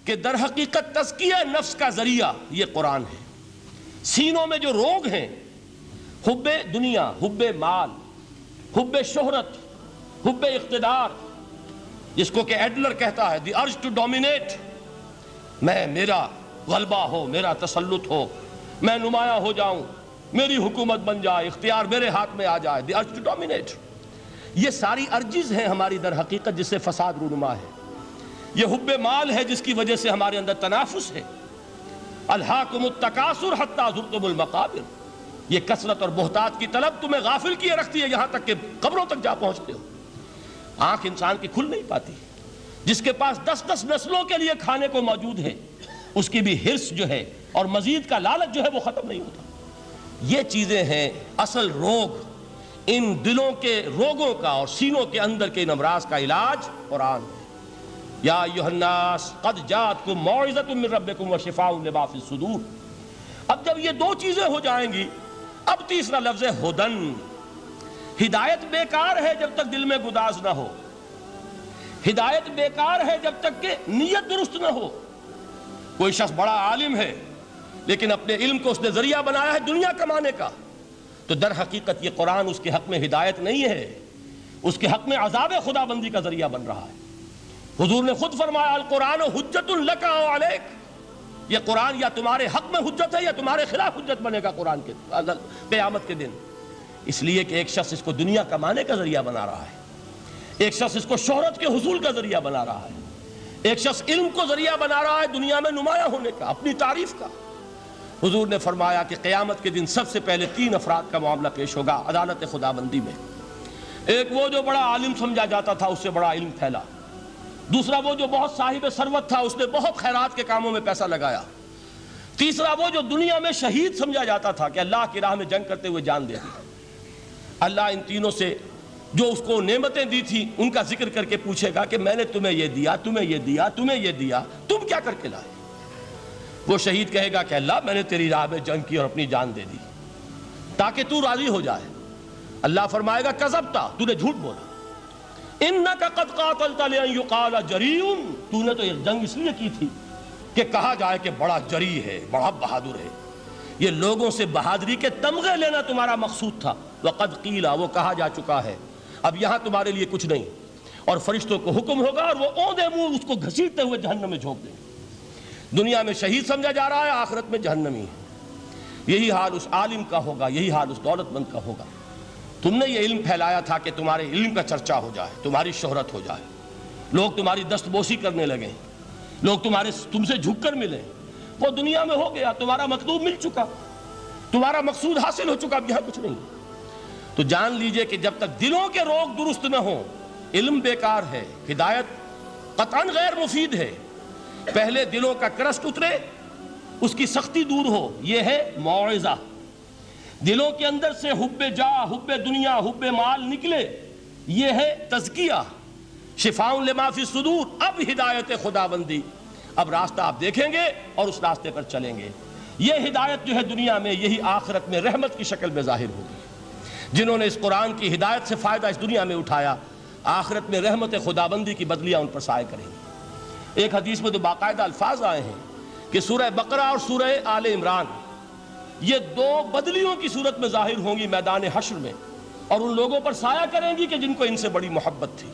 کہ در حقیقت تزکیہ نفس کا ذریعہ یہ قرآن ہے۔ سینوں میں جو روگ ہیں، حب دنیا، حب مال، حب شہرت، حب اقتدار، جس کو کہ ایڈلر کہتا ہے دی ارج ٹو ڈومینیٹ، میرا غلبہ ہو، میرا تسلط ہو، میں نمایاں ہو جاؤں، میری حکومت بن جائے، اختیار میرے ہاتھ میں آ جائے، دی ارج ٹو ڈومینیٹ، یہ ساری ارجز ہیں ہماری در حقیقت جس سے فساد رونما ہے۔ یہ حب مال ہے جس کی وجہ سے ہمارے اندر تنافس ہے۔ الہاکم التکاثر حتی زرتم المقابر، یہ کثرت اور بہتات کی طلب تمہیں غافل کیے رکھتی ہے یہاں تک کہ قبروں تک جا پہنچتے ہو۔ آنکھ انسان کی کھل نہیں پاتی، جس کے پاس 10 نسلوں کے لیے کھانے کو موجود ہے، اس کی بھی حرص جو ہے اور مزید کا لالچ جو ہے وہ ختم نہیں ہوتا۔ یہ چیزیں ہیں اصل روگ، ان دلوں کے روگوں کا اور سینوں کے اندر کے ان امراض کا علاج قرآن ہے۔ یا ایھا الناس قد جاءتکم موعظۃ من ربکم وشفاء لما فی الصدور۔ اب جب یہ دو چیزیں ہو جائیں گی، اب تیسرا لفظ ہے ہدن۔ ہدایت بیکار ہے جب تک دل میں گداز نہ ہو، ہدایت بیکار ہے جب تک کہ نیت درست نہ ہو۔ کوئی شخص بڑا عالم ہے لیکن اپنے علم کو اس نے ذریعہ بنایا ہے دنیا کمانے کا، تو در حقیقت یہ قرآن اس کے حق میں ہدایت نہیں ہے، اس کے حق میں عذاب خدا بندی کا ذریعہ بن رہا ہے۔ حضور نے خود فرمایا القرآن حجت لک او علیک، یہ قرآن یا تمہارے حق میں حجت ہے یا تمہارے خلاف حجت بنے گا قرآن کے قیامت کے دن۔ اس لیے کہ ایک شخص اس کو دنیا کمانے کا ذریعہ بنا رہا ہے، ایک شخص اس کو شہرت کے حصول کا ذریعہ بنا رہا ہے، ایک شخص علم کو ذریعہ بنا رہا ہے دنیا میں نمایاں ہونے کا، اپنی تعریف کا۔ حضور نے فرمایا کہ قیامت کے دن سب سے پہلے 3 افراد کا معاملہ پیش ہوگا عدالت خدا بندی میں۔ ایک وہ جو بڑا عالم سمجھا جاتا تھا، اس سے بڑا علم پھیلا۔ دوسرا وہ جو بہت صاحب ثروت تھا، اس نے بہت خیرات کے کاموں میں پیسہ لگایا۔ تیسرا وہ جو دنیا میں شہید سمجھا جاتا تھا کہ اللہ کی راہ میں جنگ کرتے ہوئے جان دے دی۔ اللہ ان تینوں سے جو اس کو نعمتیں دی تھی ان کا ذکر کر کے پوچھے گا کہ میں نے تمہیں یہ دیا، تمہیں یہ دیا، تمہیں یہ دیا، تم کیا کر کے لائے؟ وہ شہید کہے گا کہ اللہ میں نے تیری راہ میں جنگ کی اور اپنی جان دے دی تاکہ تو راضی ہو جائے۔ اللہ فرمائے گا کذبتا، تو نے جھوٹ بولا، انک قد قاتلت لان یقال جریء، تو نے تو یہ جنگ اس لیے کی تھی کہ کہا جائے کہ بڑا جری ہے، بڑا بہادر ہے۔ یہ لوگوں سے بہادری کے تمغے لینا تمہارا مقصود تھا۔ وقد قیل، وہ کہا جا چکا ہے، اب یہاں تمہارے لیے کچھ نہیں، اور فرشتوں کو حکم ہوگا اور وہ اوندے منہ اس کو گھسیٹتے ہوئے جہنم میں جھونک دیں گے۔ دنیا میں شہید سمجھا جا رہا ہے، آخرت میں جہنمی ہے۔ یہی حال اس عالم کا ہوگا، یہی حال اس دولت مند کا ہوگا۔ تم نے یہ علم پھیلایا تھا کہ تمہارے علم کا چرچا ہو جائے، تمہاری شہرت ہو جائے، لوگ تمہاری دست بوسی کرنے لگیں، لوگ تم سے جھک کر ملیں۔ وہ دنیا میں ہو گیا، تمہارا مطلوب مل چکا، تمہارا مقصود حاصل ہو چکا، اب یہاں کچھ نہیں۔ تو جان لیجئے کہ جب تک دلوں کے روگ درست نہ ہوں، علم بیکار ہے، ہدایت قطعاً غیر مفید ہے۔ پہلے دلوں کا کرسٹ اترے، اس کی سختی دور ہو، یہ ہے موعظہ۔ دلوں کے اندر سے حب جاہ، حب دنیا، حب مال نکلے، یہ ہے تزکیہ۔ شفاء لما فی الصدور، اب ہدایت خدا بندی، اب راستہ آپ دیکھیں گے اور اس راستے پر چلیں گے۔ یہ ہدایت جو ہے دنیا میں، یہی آخرت میں رحمت کی شکل میں ظاہر ہوگی۔ جنہوں نے اس قرآن کی ہدایت سے فائدہ اس دنیا میں اٹھایا، آخرت میں رحمت خدا بندی کی بدلیاں ان پر سایہ کریں گی۔ ایک حدیث میں تو باقاعدہ الفاظ آئے ہیں کہ سورہ بقرہ اور سورہ آل عمران یہ 2 بدلیوں کی صورت میں ظاہر ہوں گی میدان حشر میں، اور ان لوگوں پر سایہ کریں گی کہ جن کو ان سے بڑی محبت تھی۔